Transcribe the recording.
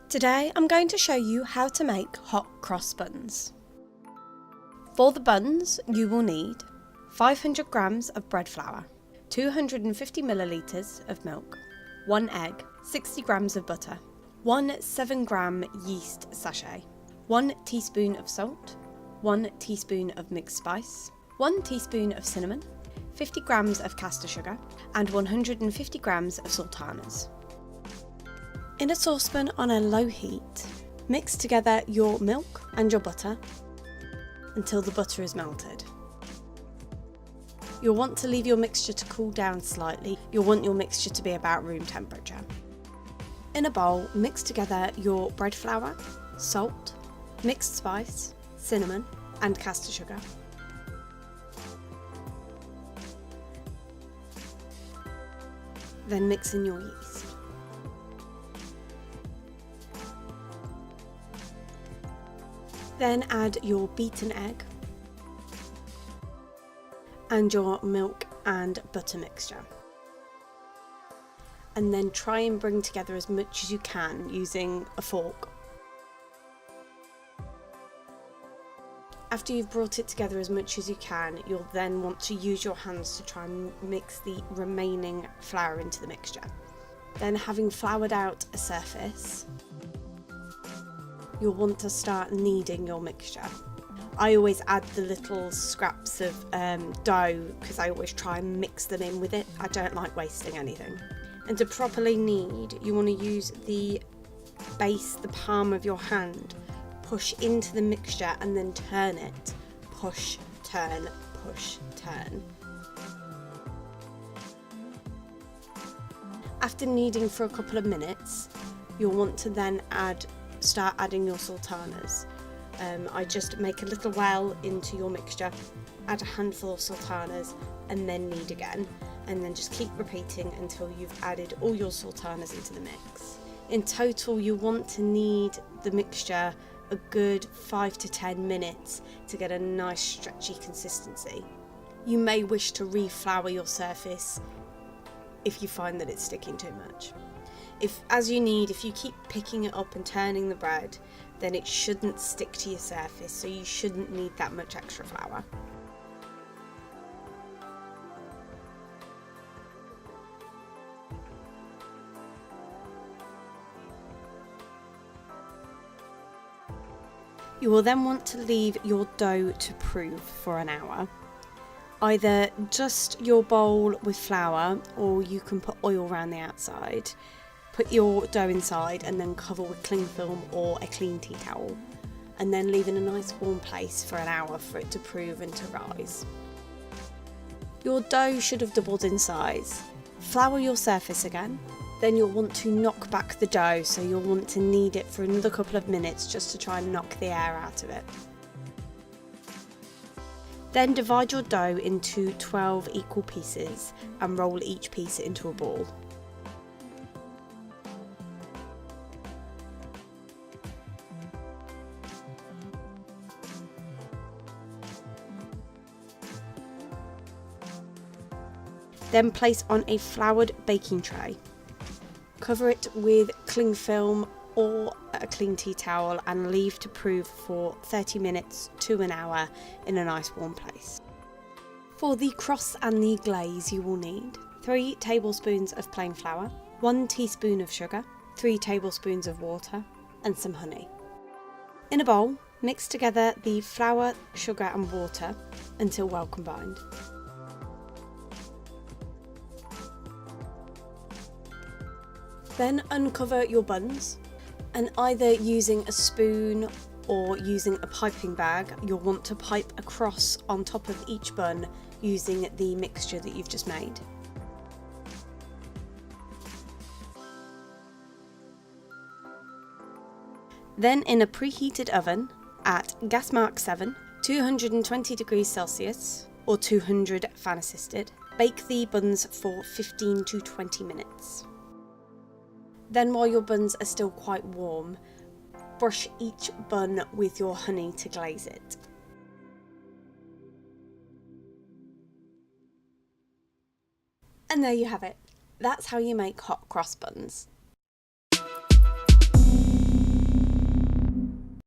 Today I'm going to show you how to make hot cross buns. For the buns you will need 500 grams of bread flour, 250 millilitres of milk, 1 egg, 60 grams of butter, 1 7-gram yeast sachet, 1 teaspoon of salt, 1 teaspoon of mixed spice, 1 teaspoon of cinnamon, 50 grams of caster sugar and 150 grams of sultanas. In a saucepan on a low heat, mix together your milk and your butter until the butter is melted. You'll want to leave your mixture to cool down slightly. You'll want your mixture to be about room temperature. In a bowl, mix together your bread flour, salt, mixed spice, cinnamon and caster sugar. Then mix in your yeast. Then add your beaten egg and your milk and butter mixture. And then try and bring together as much as you can using a fork. After you've brought it together as much as you can, you'll then want to use your hands to try and mix the remaining flour into the mixture. Then, having floured out a surface, you'll want to start kneading your mixture. I always add the little scraps of dough because I always try and mix them in with it. I don't like wasting anything. And to properly knead, you want to use the base, the palm of your hand, push into the mixture and then turn it. Push, turn, push, turn. After kneading for a couple of minutes, you'll want to then start adding your sultanas. I just make a little well into your mixture, add a handful of sultanas and then knead again, and then just keep repeating until you've added all your sultanas into the mix. In total, you want to knead the mixture a good 5 to 10 minutes to get a nice stretchy consistency. You may wish to re-flour your surface if you find that it's sticking too much. As you keep picking it up and turning the bread, then it shouldn't stick to your surface, so you shouldn't need that much extra flour. You will then want to leave your dough to prove for an hour. Either just your bowl with flour, or you can put oil around the outside. Put your dough inside and then cover with cling film or a clean tea towel, and then leave in a nice warm place for an hour for it to prove and to rise. Your dough should have doubled in size. Flour your surface again. Then you'll want to knock back the dough, so you'll want to knead it for another couple of minutes just to try and knock the air out of it. Then divide your dough into 12 equal pieces and roll each piece into a ball. Then place on a floured baking tray. Cover it with cling film or a clean tea towel and leave to prove for 30 minutes to an hour in a nice warm place. For the cross and the glaze, you will need 3 tablespoons of plain flour, 1 teaspoon of sugar, 3 tablespoons of water and some honey. In a bowl, mix together the flour, sugar and water until well combined. Then uncover your buns, and either using a spoon or using a piping bag, you'll want to pipe across on top of each bun using the mixture that you've just made. Then in a preheated oven at gas mark 7, 220 degrees Celsius or 200 fan assisted, bake the buns for 15 to 20 minutes. Then while your buns are still quite warm, brush each bun with your honey to glaze it. And there you have it. That's how you make hot cross buns.